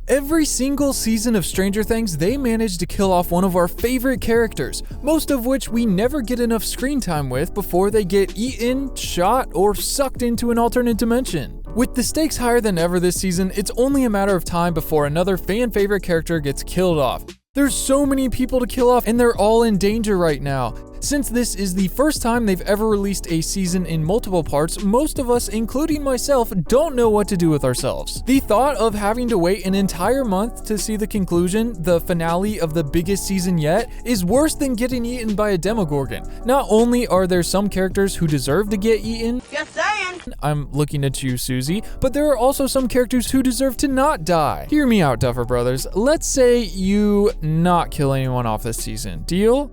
Every single season of Stranger Things, they manage to kill off one of our favorite characters, most of which we never get enough screen time with before they get eaten, shot, or sucked into an alternate dimension. With the stakes higher than ever this season, it's only a matter of time before another fan favorite character gets killed off. There's so many people to kill off and they're all in danger right now. Since this is the first time they've ever released a season in multiple parts, most of us, including myself, don't know what to do with ourselves. The thought of having to wait an entire month to see the conclusion, the finale of the biggest season yet, is worse than getting eaten by a Demogorgon. Not only are there some characters who deserve to get eaten, just saying, I'm looking at you, Susie, but there are also some characters who deserve to not die. Hear me out, Duffer Brothers. Let's say you not kill anyone off this season. Deal?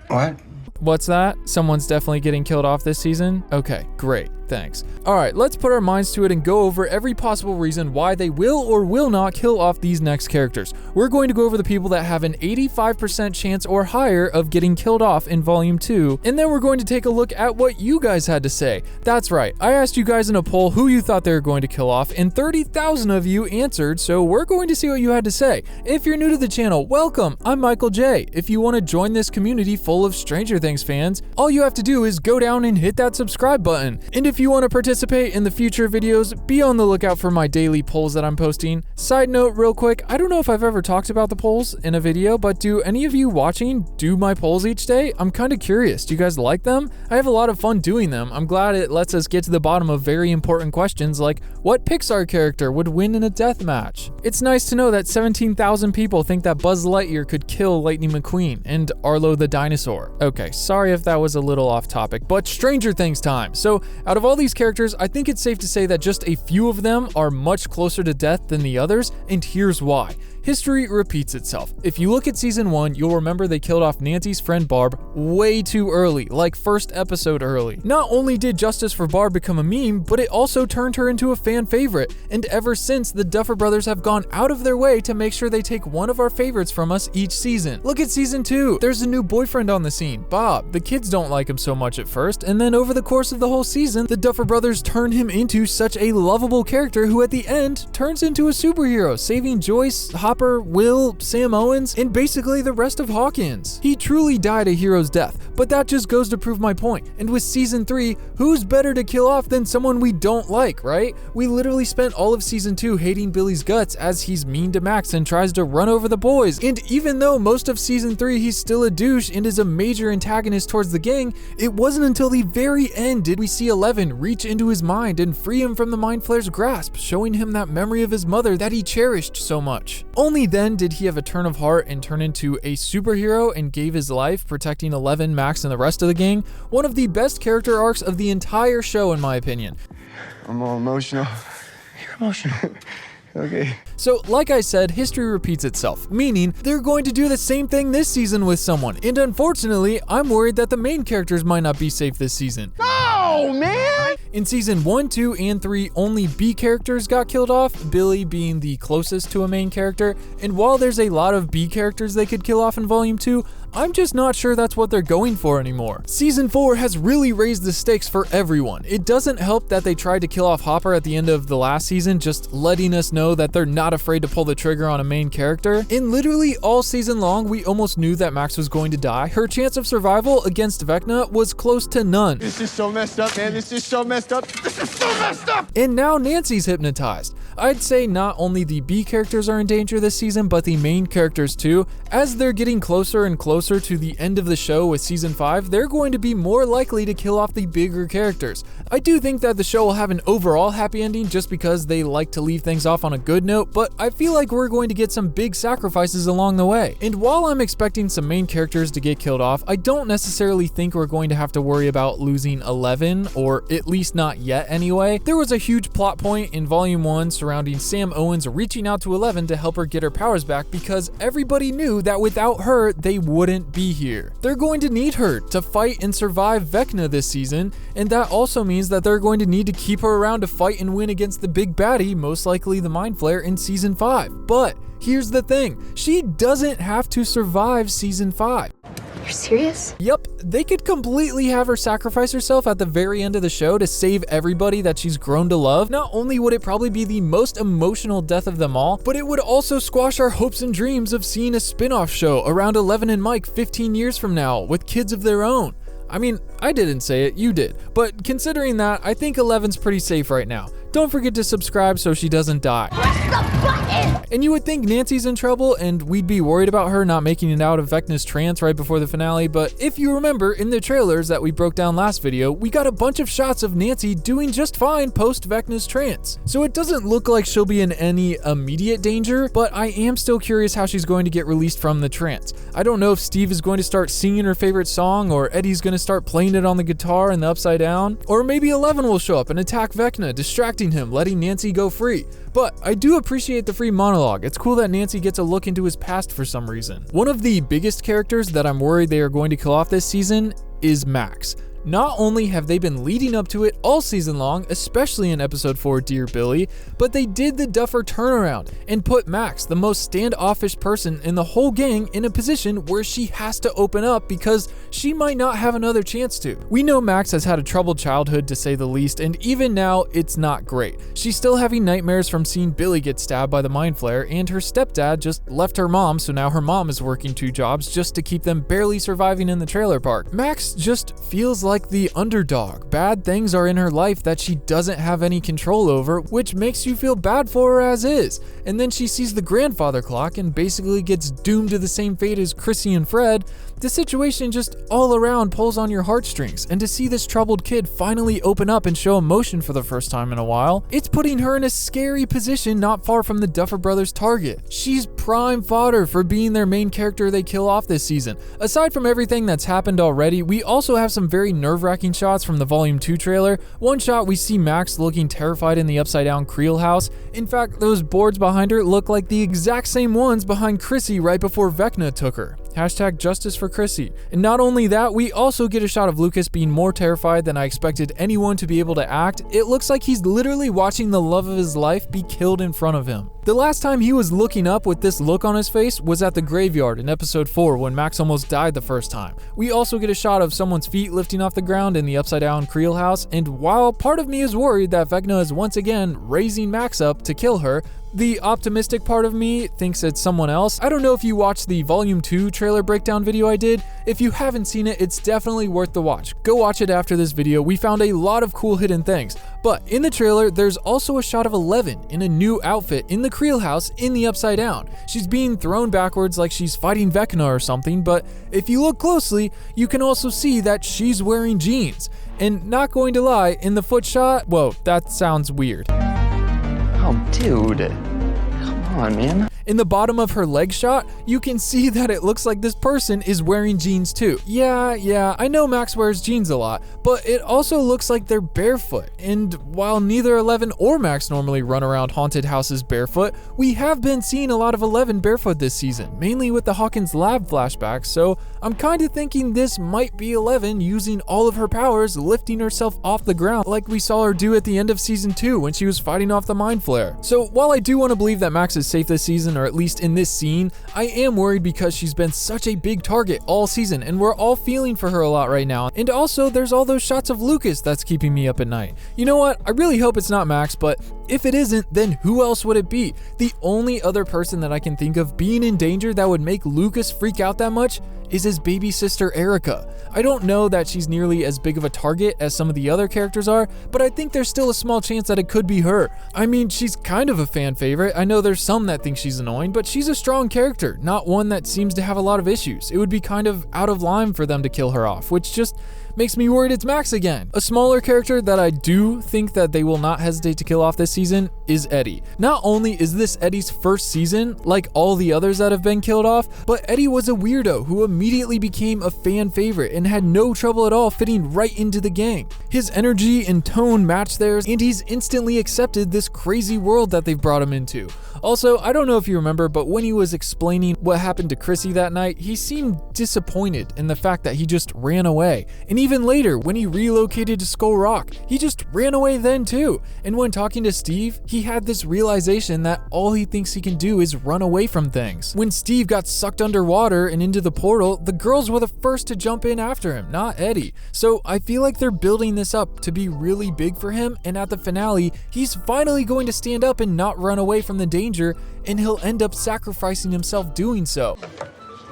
What? What's that? Someone's definitely getting killed off this season? Okay, great. Thanks. Alright, let's put our minds to it and go over every possible reason why they will or will not kill off these next characters. We're going to go over the people that have an 85% chance or higher of getting killed off in Volume 2, and then we're going to take a look at what you guys had to say. That's right, I asked you guys in a poll who you thought they were going to kill off, and 30,000 of you answered, so we're going to see what you had to say. If you're new to the channel, welcome! I'm Michael J. If you want to join this community full of Stranger Things fans, all you have to do is go down and hit that subscribe button. And if you want to participate in the future videos, be on the lookout for my daily polls that I'm posting. Side note real quick, I don't know if I've ever talked about the polls in a video, but do any of you watching do my polls each day? I'm kind of curious. Do you guys like them? I have a lot of fun doing them. I'm glad it lets us get to the bottom of very important questions like what Pixar character would win in a death match? It's nice to know that 17,000 people think that Buzz Lightyear could kill Lightning McQueen and Arlo the dinosaur. Okay, sorry if that was a little off topic, but Stranger Things time. So out of all these characters, I think it's safe to say that just a few of them are much closer to death than the others, and here's why. History repeats itself. If you look at season 1, you'll remember they killed off Nancy's friend Barb way too early, like first episode early. Not only did Justice for Barb become a meme, but it also turned her into a fan favorite, and ever since, the Duffer Brothers have gone out of their way to make sure they take one of our favorites from us each season. Look at season 2, there's a new boyfriend on the scene, Bob. The kids don't like him so much at first, and then over the course of the whole season, the Duffer Brothers turn him into such a lovable character who at the end turns into a superhero, saving Joyce, Hopper, Will, Sam Owens, and basically the rest of Hawkins. He truly died a hero's death, but that just goes to prove my point. And with season 3, who's better to kill off than someone we don't like, right? We literally spent all of season 2 hating Billy's guts as he's mean to Max and tries to run over the boys. And even though most of season 3 he's still a douche and is a major antagonist towards the gang, it wasn't until the very end did we see Eleven reach into his mind and free him from the Mind Flayer's grasp, showing him that memory of his mother that he cherished so much. Only then did he have a turn of heart and turn into a superhero and gave his life protecting Eleven, Max, and the rest of the gang. One of the best character arcs of the entire show in my opinion. I'm all emotional. you're emotional. Okay. So, like I said, history repeats itself, meaning they're going to do the same thing this season with someone, and unfortunately, I'm worried that the main characters might not be safe this season. No, man! In season 1, 2, and 3, only B characters got killed off, Billy being the closest to a main character, and while there's a lot of B characters they could kill off in Volume 2, I'm just not sure that's what they're going for anymore. Season 4 has really raised the stakes for everyone. It doesn't help that they tried to kill off Hopper at the end of the last season, just letting us know that they're not afraid to pull the trigger on a main character. And literally all season long, we almost knew that Max was going to die. Her chance of survival against Vecna was close to none. This is so messed up, man. This is so messed up. This is so messed up! And now Nancy's hypnotized. I'd say not only the B characters are in danger this season, but the main characters too. As they're getting closer and closer to the end of the show with season 5, they're going to be more likely to kill off the bigger characters. I do think that the show will have an overall happy ending just because they like to leave things off on a good note, but I feel like we're going to get some big sacrifices along the way. And while I'm expecting some main characters to get killed off, I don't necessarily think we're going to have to worry about losing 11, or at least not yet anyway. There was a huge plot point in Volume 1 surrounding Sam Owens reaching out to Eleven to help her get her powers back because everybody knew that without her, they wouldn't be here. They're going to need her to fight and survive Vecna this season, and that also means that they're going to need to keep her around to fight and win against the big baddie, most likely the Mind Flayer in season 5. But here's the thing, she doesn't have to survive season 5. You're serious? Yep, they could completely have her sacrifice herself at the very end of the show to save everybody that she's grown to love. Not only would it probably be the most emotional death of them all, but it would also squash our hopes and dreams of seeing a spin-off show around Eleven and Mike 15 years from now with kids of their own. I mean, I didn't say it, you did. But considering that, I think Eleven's pretty safe right now. Don't forget to subscribe so she doesn't die. Push the button! And you would think Nancy's in trouble and we'd be worried about her not making it out of Vecna's trance right before the finale, but if you remember in the trailers that we broke down last video, we got a bunch of shots of Nancy doing just fine post Vecna's trance. So it doesn't look like she'll be in any immediate danger, but I am still curious how she's going to get released from the trance. I don't know if Steve is going to start singing her favorite song, or Eddie's going to start playing it on the guitar in the Upside Down, or maybe Eleven will show up and attack Vecna, distracting him, letting Nancy go free. But I do appreciate the free monologue. It's cool that Nancy gets a look into his past for some reason. One of the biggest characters that I'm worried they are going to kill off this season is Max. Not only have they been leading up to it all season long, especially in episode 4 Dear Billy, but they did the Duffer turnaround and put Max, the most standoffish person in the whole gang, in a position where she has to open up because she might not have another chance to. We know Max has had a troubled childhood to say the least, and even now it's not great. She's still having nightmares from seeing Billy get stabbed by the mind flare, and her stepdad just left her mom, so now her mom is working 2 jobs just to keep them barely surviving in the trailer park. Max just feels like the underdog. Bad things are in her life that she doesn't have any control over, which makes you feel bad for her as is. And then she sees the grandfather clock and basically gets doomed to the same fate as Chrissy and Fred. The situation just all around pulls on your heartstrings, and to see this troubled kid finally open up and show emotion for the first time in a while, it's putting her in a scary position not far from the Duffer brothers' target. She's prime fodder for being their main character they kill off this season. Aside from everything that's happened already, we also have some very nerve-wracking shots from the Volume 2 trailer. One shot we see Max looking terrified in the upside-down Creel house. In fact, those boards behind her look like the exact same ones behind Chrissy right before Vecna took her. Hashtag justice for Chrissy. And not only that, we also get a shot of Lucas being more terrified than I expected anyone to be able to act. It looks like he's literally watching the love of his life be killed in front of him. The last time he was looking up with this look on his face was at the graveyard in episode 4 when Max almost died the first time. We also get a shot of someone's feet lifting off the ground in the upside down Creel house, and while part of me is worried that Vecna is once again raising Max up to kill her, the optimistic part of me thinks it's someone else. I don't know if you watched the Volume 2 trailer breakdown video I did. If you haven't seen it, it's definitely worth the watch. Go watch it after this video. We found a lot of cool hidden things. But in the trailer, there's also a shot of Eleven in a new outfit in the Creel house in the Upside Down. She's being thrown backwards like she's fighting Vecna or something, but if you look closely, you can also see that she's wearing jeans. And not going to lie, in the foot shot, whoa, that sounds weird. Oh, dude. Come on, man. In the bottom of her leg shot, you can see that it looks like this person is wearing jeans too. Yeah, I know Max wears jeans a lot, but it also looks like they're barefoot. And while neither Eleven or Max normally run around haunted houses barefoot, we have been seeing a lot of Eleven barefoot this season, mainly with the Hawkins lab flashbacks, so I'm kind of thinking this might be Eleven using all of her powers, lifting herself off the ground like we saw her do at the end of season 2 when she was fighting off the mind flare. So while I do want to believe that Max is safe this season, or at least in this scene, I am worried because she's been such a big target all season and we're all feeling for her a lot right now. And also there's all those shots of Lucas that's keeping me up at night. You know what? I really hope it's not Max, but if it isn't, then who else would it be? The only other person that I can think of being in danger that would make Lucas freak out that much is his baby sister Erica. I don't know that she's nearly as big of a target as some of the other characters are, but I think there's still a small chance that it could be her. I mean, she's kind of a fan favorite. I know there's some that think she's annoying, but she's a strong character, not one that seems to have a lot of issues. It would be kind of out of line for them to kill her off, which just makes me worried it's Max again. A smaller character that I do think that they will not hesitate to kill off this season is Eddie. Not only is this Eddie's first season, like all the others that have been killed off, but Eddie was a weirdo who immediately became a fan favorite and had no trouble at all fitting right into the gang. His energy and tone matched theirs, and he's instantly accepted this crazy world that they've brought him into. Also, I don't know if you remember, but when he was explaining what happened to Chrissy that night, he seemed disappointed in the fact that he just ran away. And even even later when he relocated to Skull Rock, he just ran away then too. And when talking to Steve, he had this realization that all he thinks he can do is run away from things. When Steve got sucked underwater and into the portal, the girls were the first to jump in after him, not Eddie. So I feel like they're building this up to be really big for him, and at the finale, he's finally going to stand up and not run away from the danger, and he'll end up sacrificing himself doing so.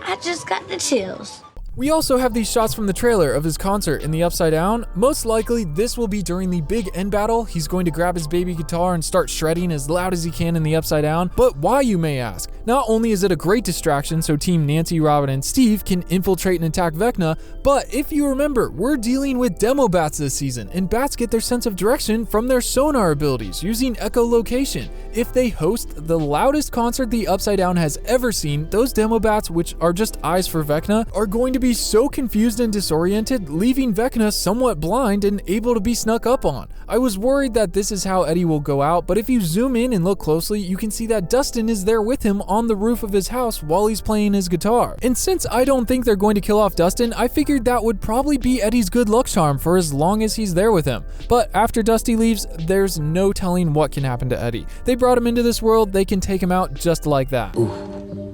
I just got the chills. We also have these shots from the trailer of his concert in the Upside Down. Most likely, this will be during the big end battle. He's going to grab his baby guitar and start shredding as loud as he can in the Upside Down. But why, you may ask? Not only is it a great distraction so Team Nancy, Robin, and Steve can infiltrate and attack Vecna, but if you remember, we're dealing with demo bats this season, and bats get their sense of direction from their sonar abilities using echolocation. If they host the loudest concert the Upside Down has ever seen, those demo bats, which are just eyes for Vecna, are going to be so confused and disoriented, leaving Vecna somewhat blind and able to be snuck up on. I was worried that this is how Eddie will go out, but if you zoom in and look closely, you can see that Dustin is there with him on the roof of his house while he's playing his guitar. And since I don't think they're going to kill off Dustin, I figured that would probably be Eddie's good luck charm for as long as he's there with him. But after Dusty leaves, there's no telling what can happen to Eddie. They brought him into this world, they can take him out just like that.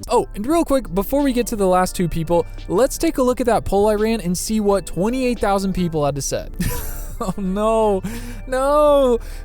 Oh, and real quick, before we get to the last two people, let's take a look at that poll I ran and see what 28,000 people had to say. Oh no,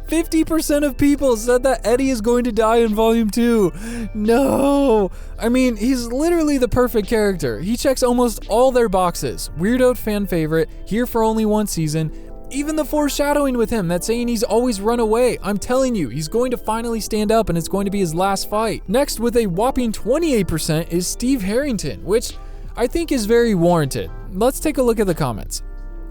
50% of people said that Eddie is going to die in Volume 2. No, I mean, he's literally the perfect character. He checks almost all their boxes. Weirdo fan favorite, here for only one season. Even the foreshadowing with him that's saying he's always run away. I'm telling you, he's going to finally stand up and it's going to be his last fight. Next, with a whopping 28%, is Steve Harrington, which I think is very warranted. Let's take a look at the comments.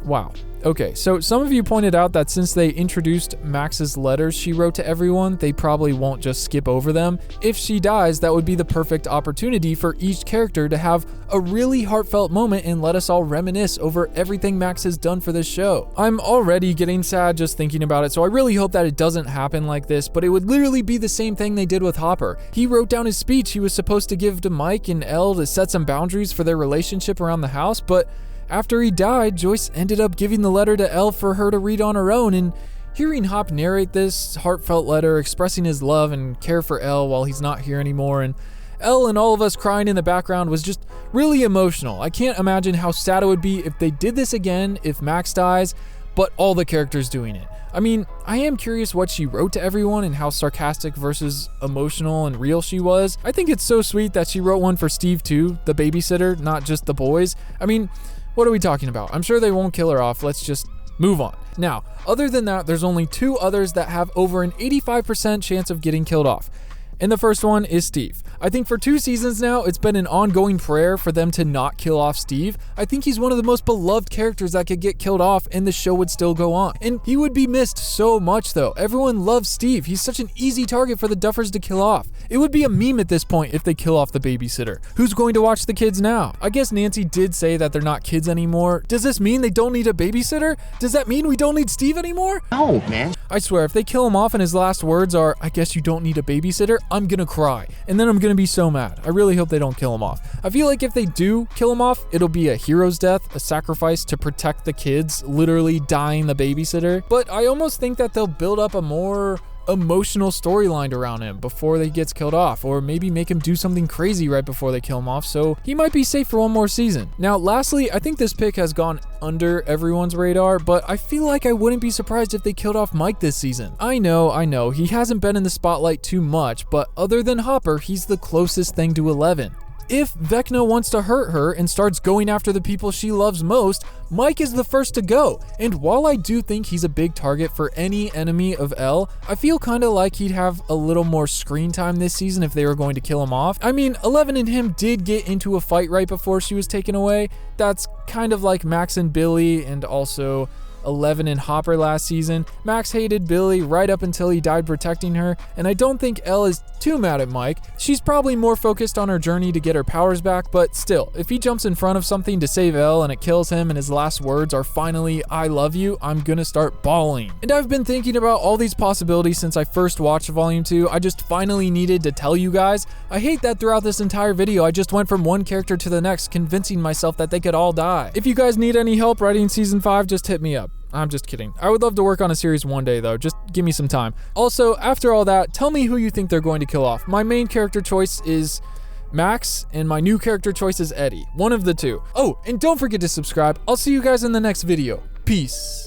Wow. Okay, so some of you pointed out that since they introduced Max's letters she wrote to everyone, they probably won't just skip over them. If she dies, that would be the perfect opportunity for each character to have a really heartfelt moment and let us all reminisce over everything Max has done for this show. I'm already getting sad just thinking about it, so I really hope that it doesn't happen like this, but it would literally be the same thing they did with Hopper. He wrote down his speech he was supposed to give to Mike and Elle to set some boundaries for their relationship around the house, but after he died, Joyce ended up giving the letter to Elle for her to read on her own, and hearing Hop narrate this heartfelt letter expressing his love and care for Elle while he's not here anymore, and Elle and all of us crying in the background was just really emotional. I can't imagine how sad it would be if they did this again, if Max dies, but all the characters doing it. I mean, I am curious what she wrote to everyone and how sarcastic versus emotional and real she was. I think it's so sweet that she wrote one for Steve too, the babysitter, not just the boys. I mean, what are we talking about? I'm sure they won't kill her off. Let's just move on. Now, other than that, there's only two others that have over an 85% chance of getting killed off. And the first one is Steve. I think for 2 seasons now, it's been an ongoing prayer for them to not kill off Steve. I think he's one of the most beloved characters that could get killed off and the show would still go on. And he would be missed so much though. Everyone loves Steve. He's such an easy target for the Duffers to kill off. It would be a meme at this point if they kill off the babysitter. Who's going to watch the kids now? I guess Nancy did say that they're not kids anymore. Does this mean they don't need a babysitter? Does that mean we don't need Steve anymore? No, man. I swear, if they kill him off and his last words are, I guess you don't need a babysitter, I'm gonna cry. And then I'm gonna be so mad. I really hope they don't kill him off. I feel like if they do kill him off, it'll be a hero's death, a sacrifice to protect the kids, literally dying the babysitter. But I almost think that they'll build up a more emotional storyline around him before he gets killed off, or maybe make him do something crazy right before they kill him off, so he might be safe for one more season. Now, lastly, I think this pick has gone under everyone's radar, but I feel like I wouldn't be surprised if they killed off Mike this season. I know, he hasn't been in the spotlight too much, but other than Hopper, he's the closest thing to 11. If Vecna wants to hurt her and starts going after the people she loves most, Mike is the first to go. And while I do think he's a big target for any enemy of Elle, I feel kinda like he'd have a little more screen time this season if they were going to kill him off. I mean, 11 and him did get into a fight right before she was taken away. That's kind of like Max and Billy, and also Eleven and Hopper last season. Max hated Billy right up until he died protecting her, and I don't think Elle is too mad at Mike. She's probably more focused on her journey to get her powers back, but still, if he jumps in front of something to save Elle and it kills him and his last words are finally, "I love you," I'm gonna start bawling. And I've been thinking about all these possibilities since I first watched Volume 2. I just finally needed to tell you guys. I hate that throughout this entire video, I just went from one character to the next, convincing myself that they could all die. If you guys need any help writing season 5, just hit me up. I'm just kidding. I would love to work on a series one day though, just give me some time. Also, after all that, tell me who you think they're going to kill off. My main character choice is Max, and my new character choice is Eddie. One of the two. Oh, and don't forget to subscribe. I'll see you guys in the next video. Peace.